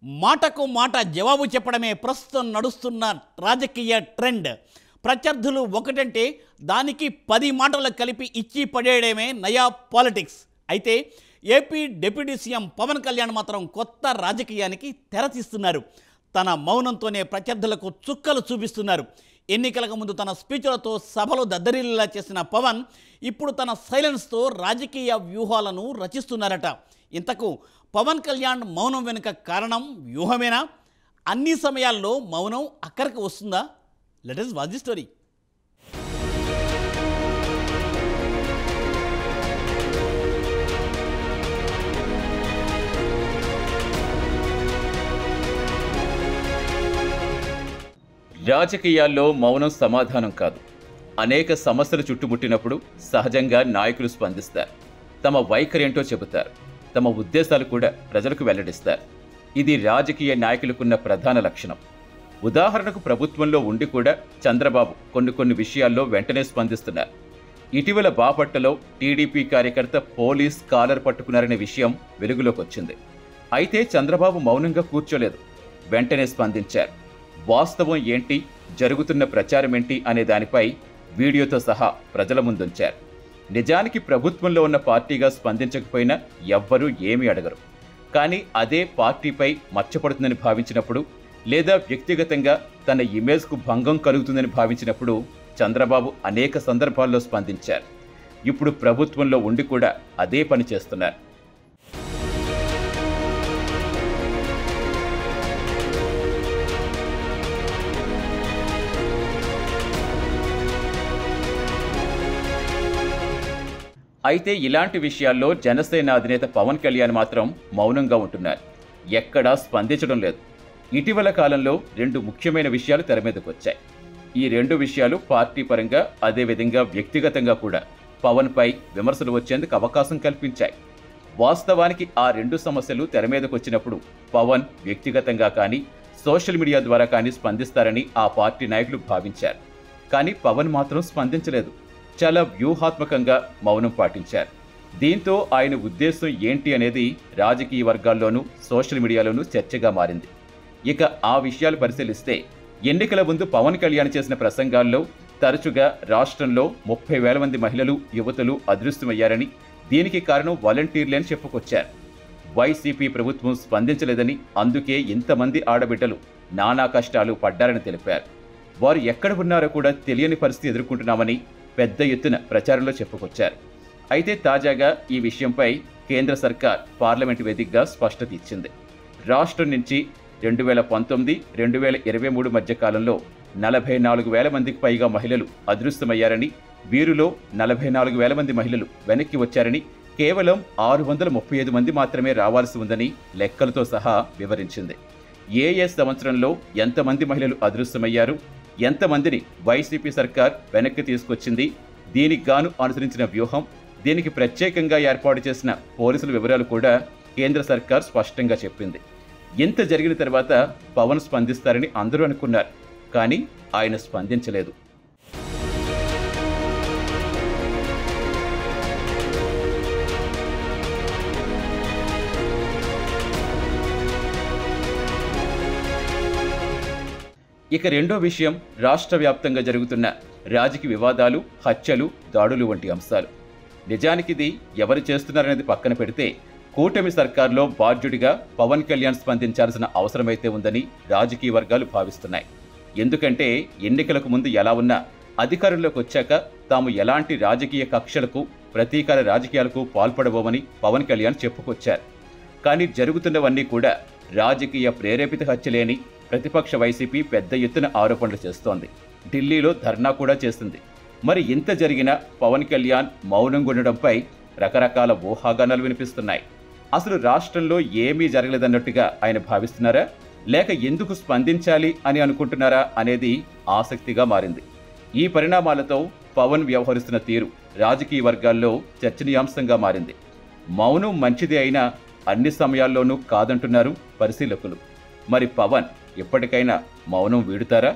మాటకు మాట జవాబు చెప్పడమే ప్రస్తుతం నడుస్తున్న రాజకీయ ట్రెండ్. ప్రత్యర్థులు ఒకటంటే దానికి 10 మాటలు కలిపి ఇచ్చి పడేయడమే నయా పాలిటిక్స్. అయితే AP deputy CM Pawan Kalyan మాత్రం కొత్త రాజకీయానికి తెరతీస్తున్నారు. తన మౌనంతోనే ప్రత్యర్థులకు చుక్కలు చూపిస్తున్నారు. ఎన్నికలకు ముందు తన స్పీచ్లతో సభలు దద్దరిల్లేలా చేసిన పవన్ ఇప్పుడు తన సైలెన్స్తో రాజకీయ వ్యూహాలను రచిస్తున్నారట. ఇంతకు పవన్ కళ్యాణ్ మౌనం వెనుక కారణం వ్యూహమేనా? అన్ని సమయాల్లో మౌనం అక్కడికి వస్తుందా? Let us watch the story. రాజకీయాల్లో మౌనం సమాధానం కాదు. అనేక సమస్యలు చుట్టుముట్టినప్పుడు సహజంగా నాయకులు స్పందిస్తారు. తమ వైఖరి ఏంటో చెబుతారు. తమ ఉద్దేశాలు కూడా ప్రజలకు వెల్లడిస్తారు. ఇది రాజకీయ నాయకులకున్న ప్రధాన లక్షణం. ఉదాహరణకు ప్రభుత్వంలో ఉండి కూడా చంద్రబాబు కొన్ని విషయాల్లో వెంటనే స్పందిస్తున్నారు. ఇటీవల బాపట్లలో టీడీపీ కార్యకర్త పోలీస్ కాలర్ పట్టుకున్నారనే విషయం వెలుగులోకి వచ్చింది. అయితే చంద్రబాబు మౌనంగా కూర్చోలేదు, వెంటనే స్పందించారు. వాస్తవం ఏంటి, జరుగుతున్న ప్రచారం ఏంటి అనే దానిపై వీడియోతో సహా ప్రజల ముందుంచారు. నిజానికి ప్రభుత్వంలో ఉన్న పార్టీగా స్పందించకపోయినా ఎవ్వరూ ఏమీ అడగరు. కానీ అదే పార్టీపై మచ్చపడుతుందని భావించినప్పుడు, లేదా వ్యక్తిగతంగా తన ఇమేజ్కు భంగం కలుగుతుందని భావించినప్పుడు చంద్రబాబు అనేక సందర్భాల్లో స్పందించారు. ఇప్పుడు ప్రభుత్వంలో ఉండి కూడా అదే పని చేస్తున్నారు. అయితే ఇలాంటి విషయాల్లో జనసేన అధినేత పవన్ కళ్యాణ్ మాత్రం మౌనంగా ఉంటున్నారు. ఎక్కడా స్పందించడం లేదు. ఇటీవల కాలంలో 2 ముఖ్యమైన విషయాలు తెర మీదకు వచ్చాయి. ఈ 2 విషయాలు పార్టీ పరంగా, అదేవిధంగా వ్యక్తిగతంగా కూడా పవన్పై విమర్శలు వచ్చేందుకు అవకాశం కల్పించాయి. వాస్తవానికి ఆ 2 సమస్యలు తెర మీదకు వచ్చినప్పుడు పవన్ వ్యక్తిగతంగా కానీ, సోషల్ మీడియా ద్వారా కానీ స్పందిస్తారని ఆ పార్టీ నాయకులు భావించారు. కానీ పవన్ మాత్రం స్పందించలేదు. చాలా వ్యూహాత్మకంగా మౌనం పాటించారు. దీంతో ఆయన ఉద్దేశం ఏంటి అనేది రాజకీయ వర్గాల్లోనూ సోషల్ మీడియాలోనూ చర్చగా మారింది. ఇక ఆ విషయాలు పరిశీలిస్తే, ఎన్నికల ముందు పవన్ కళ్యాణ్ చేసిన ప్రసంగాల్లో తరచుగా రాష్ట్రంలో 30,000 మంది మహిళలు, యువతులు అదృశ్యమయ్యారని, దీనికి కారణం వాలంటీర్లే అని చెప్పుకొచ్చారు. వైసీపీ ప్రభుత్వం స్పందించలేదని, అందుకే ఇంతమంది ఆడబిడ్డలు నానా కష్టాలు పడ్డారని తెలిపారు. వారు ఎక్కడ ఉన్నారో కూడా తెలియని పరిస్థితి ఎదుర్కొంటున్నామని పెద్ద ఎత్తున ప్రచారంలో చెప్పుకొచ్చారు. అయితే తాజాగా ఈ విషయంపై కేంద్ర సర్కార్ పార్లమెంటు వేదికగా స్పష్టత ఇచ్చింది. రాష్ట్రం నుంచి 2019-2023 మధ్య కాలంలో 44,000 మందికి పైగా మహిళలు అదృశ్యమయ్యారని, వీరిలో 44,000 మంది మహిళలు వెనక్కి వచ్చారని, కేవలం 635 మంది మాత్రమే రావాల్సి ఉందని లెక్కలతో సహా వివరించింది. ఏ సంవత్సరంలో ఎంతమంది మహిళలు అదృశ్యమయ్యారు, ఎంతమందిని వైసీపీ సర్కార్ వెనక్కి తీసుకొచ్చింది, దీనికి గాను అనుసరించిన వ్యూహం, దీనికి ప్రత్యేకంగా ఏర్పాటు చేసిన పోలీసుల వివరాలు కూడా కేంద్ర సర్కార్ స్పష్టంగా చెప్పింది. ఇంత జరిగిన తర్వాత పవన్ స్పందిస్తారని అందరూ అనుకున్నారు. కానీ ఆయన స్పందించలేదు. ఇక రెండో విషయం, రాష్ట్ర వ్యాప్తంగా జరుగుతున్న రాజకీయ వివాదాలు, హత్యలు, దాడులు వంటి అంశాలు. నిజానికిది ఎవరు చేస్తున్నారనేది పక్కన పెడితే, కూటమి సర్కార్లో బాధ్యుడిగా పవన్ కళ్యాణ్ స్పందించాల్సిన అవసరమైతే ఉందని రాజకీయ వర్గాలు భావిస్తున్నాయి. ఎందుకంటే ఎన్నికలకు ముందు ఎలా ఉన్నా, అధికారంలోకి వచ్చాక తాము ఎలాంటి రాజకీయ కక్షలకు, ప్రతీకార రాజకీయాలకు పాల్పడబోమని పవన్ కళ్యాణ్ చెప్పుకొచ్చారు. కానీ జరుగుతున్నవన్నీ కూడా రాజకీయ ప్రేరేపిత హత్యలేని ప్రతిపక్ష వైసీపీ పెద్ద ఎత్తున ఆరోపణలు చేస్తోంది. ఢిల్లీలో ధర్నా కూడా చేసింది. మరి ఇంత జరిగినా పవన్ కళ్యాణ్ మౌనంగా ఉండడంపై రకరకాల ఊహాగానాలు వినిపిస్తున్నాయి. అసలు రాష్ట్రంలో ఏమీ జరగలేదన్నట్టుగా ఆయన భావిస్తున్నారా, లేక ఎందుకు స్పందించాలి అని అనుకుంటున్నారా అనేది ఆసక్తిగా మారింది. ఈ పరిణామాలతో పవన్ వ్యవహరిస్తున్న తీరు రాజకీయ వర్గాల్లో చర్చనీయాంశంగా మారింది. మౌనం మంచిదే అయినా అన్ని సమయాల్లోనూ కాదంటున్నారు పరిశీలకులు. మరి పవన్ ఎప్పటికైనా మౌనం వీడుతారా?